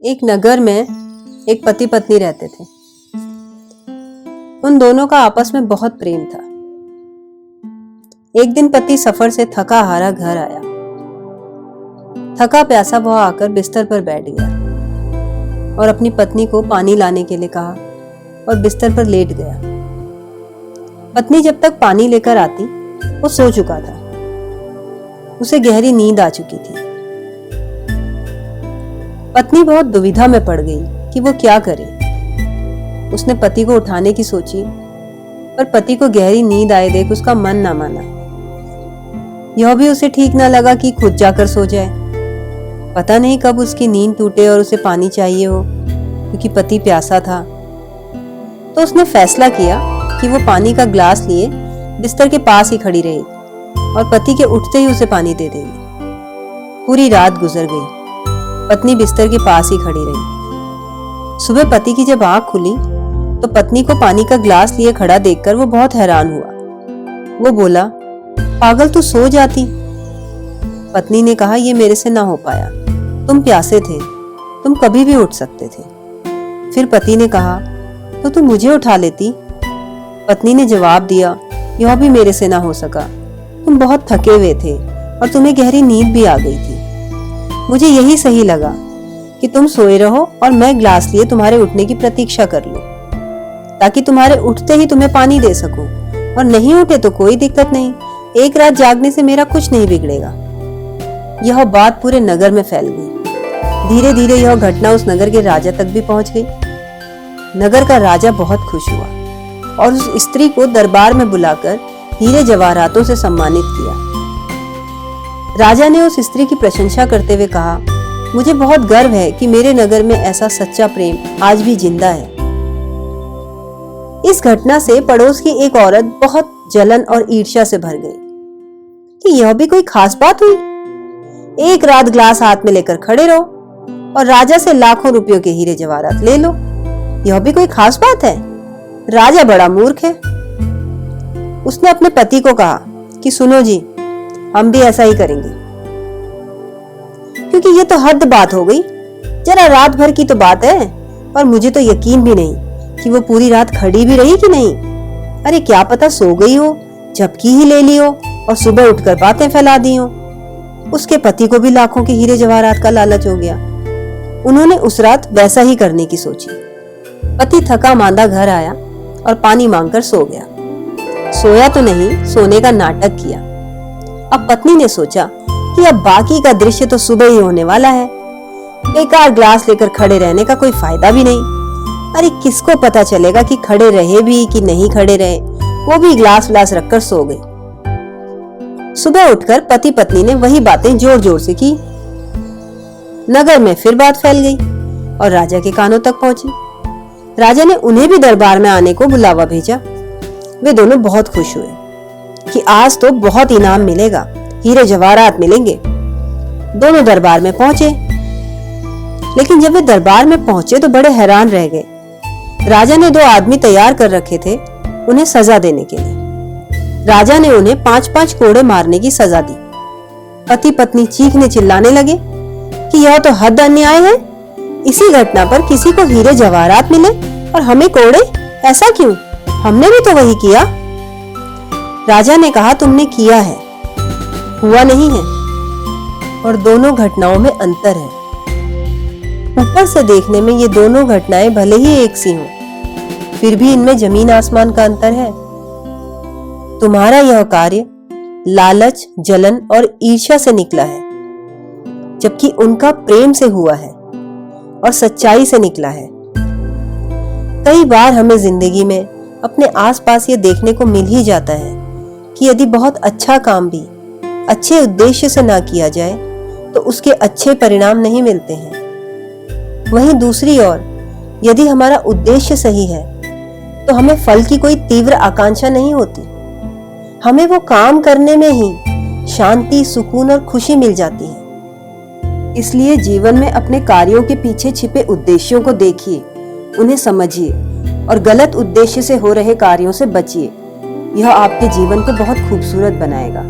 एक नगर में एक पति पत्नी रहते थे। उन दोनों का आपस में बहुत प्रेम था। एक दिन पति सफर से थका हारा घर आया। थका प्यासा वह आकर बिस्तर पर बैठ गया और अपनी पत्नी को पानी लाने के लिए कहा और बिस्तर पर लेट गया। पत्नी जब तक पानी लेकर आती वो सो चुका था। उसे गहरी नींद आ चुकी थी। पत्नी बहुत दुविधा में पड़ गई कि वो क्या करे। उसने पति को उठाने की सोची, पर पति को गहरी नींद आए देख उसका मन ना माना। यह भी उसे ठीक ना लगा कि खुद जाकर सो जाए। पता नहीं कब उसकी नींद टूटे और उसे पानी चाहिए हो, क्योंकि पति प्यासा था। तो उसने फैसला किया कि वो पानी का ग्लास लिए बिस्तर के पास ही खड़ी रहेगी और पति के उठते ही उसे पानी दे देगी। पूरी रात गुजर गई। पत्नी बिस्तर के पास ही खड़ी रही। सुबह पति की जब आंख खुली तो पत्नी को पानी का ग्लास लिए खड़ा देखकर वो बहुत हैरान हुआ। वो बोला, पागल तू सो जाती। पत्नी ने कहा, ये मेरे से ना हो पाया। तुम प्यासे थे, तुम कभी भी उठ सकते थे। फिर पति ने कहा, तो तू मुझे उठा लेती। पत्नी ने जवाब दिया, यह भी मेरे से ना हो सका। तुम बहुत थके हुए थे और तुम्हें गहरी नींद भी आ गई थी। मुझे यही सही लगा कि तुम सोए रहो और मैं ग्लास लिए तुम्हारे उठने की प्रतीक्षा कर लूं, ताकि तुम्हारे उठते ही तुम्हें पानी दे सकूं, और नहीं उठे तो कोई दिक्कत नहीं। एक रात जागने से मेरा कुछ नहीं बिगड़ेगा। यह बात पूरे नगर में फैल गई। धीरे धीरे यह घटना उस नगर के राजा तक भी पहुंच गई। नगर का राजा बहुत खुश हुआ और उस स्त्री को दरबार में बुलाकर हीरे जवाहरातों से सम्मानित किया। राजा ने उस स्त्री की प्रशंसा करते हुए कहा, मुझे बहुत गर्व है कि मेरे नगर में ऐसा सच्चा प्रेम आज भी जिंदा है। इस घटना से पड़ोस की एक औरत बहुत जलन और ईर्ष्या से भर गई कि यह भी कोई खास बात हुई। एक रात ग्लास हाथ में लेकर खड़े रहो और राजा से लाखों रुपयों के हीरे जवाहरात ले लो, यह भी कोई खास बात है। राजा बड़ा मूर्ख है। उसने अपने पति को कहा कि सुनो जी, हम भी ऐसा ही करेंगे, क्योंकि ये तो हद बात हो गई। जरा रात भर की तो बात है, और मुझे तो यकीन भी नहीं कि वो पूरी रात खड़ी भी रही कि नहीं। अरे क्या पता सो गई हो, झपकी ही ले ली हो और सुबह उठकर बातें फैला दी हो। उसके पति को भी लाखों के हीरे जवाहरात का लालच हो गया। उन्होंने उस रात वैसा ही करने की सोची। पति थका मांदा घर आया और पानी मांगकर सो गया। सोया तो नहीं, सोने का नाटक किया। अब पत्नी ने सोचा कि अब बाकी का दृश्य तो सुबह ही होने वाला है। बेकार ग्लास लेकर खड़े रहने का कोई फायदा भी नहीं। अरे किसको पता चलेगा कि खड़े रहे भी कि नहीं खड़े रहे। वो भी ग्लास व्लास रखकर सो गई। सुबह उठकर पति पत्नी ने वही बातें जोर जोर से की। नगर में फिर बात फैल गई और राजा के कानों तक पहुंची। राजा ने उन्हें भी दरबार में आने को बुलावा भेजा। वे दोनों बहुत खुश हुए कि आज तो बहुत इनाम मिलेगा, हीरे जवाहरात मिलेंगे। दोनों दरबार में पहुंचे, लेकिन जब वे दरबार में पहुंचे तो बड़े हैरान रह गए। राजा ने 2 आदमी तैयार कर रखे थे उन्हें सजा देने के लिए। राजा ने उन्हें 5-5 कोड़े मारने की सजा दी। पति पत्नी चीखने चिल्लाने लगे कि यह तो हद अन्याय है। इसी घटना पर किसी को हीरे जवाहरात मिले और हमें कोड़े, ऐसा क्यों? हमने भी तो वही किया। राजा ने कहा, तुमने किया है, हुआ नहीं है। और दोनों घटनाओं में अंतर है। ऊपर से देखने में ये दोनों घटनाएं भले ही एक सी हों, फिर भी इनमें जमीन आसमान का अंतर है। तुम्हारा यह कार्य लालच, जलन और ईर्ष्या से निकला है, जबकि उनका प्रेम से हुआ है और सच्चाई से निकला है। कई बार हमें जिंदगी में अपने आसपास ये देखने को मिल ही जाता है कि यदि बहुत अच्छा काम भी अच्छे उद्देश्य से ना किया जाए तो उसके अच्छे परिणाम नहीं मिलते हैं। वहीं दूसरी ओर यदि हमारा उद्देश्य सही है तो हमें फल की कोई तीव्र आकांक्षा नहीं होती। हमें वो काम करने में ही शांति, सुकून और खुशी मिल जाती है। इसलिए जीवन में अपने कार्यों के पीछे छिपे उद्देश्यों को देखिए, उन्हें समझिए और गलत उद्देश्य से हो रहे कार्यों से बचिए। यह आपके जीवन को बहुत खूबसूरत बनाएगा।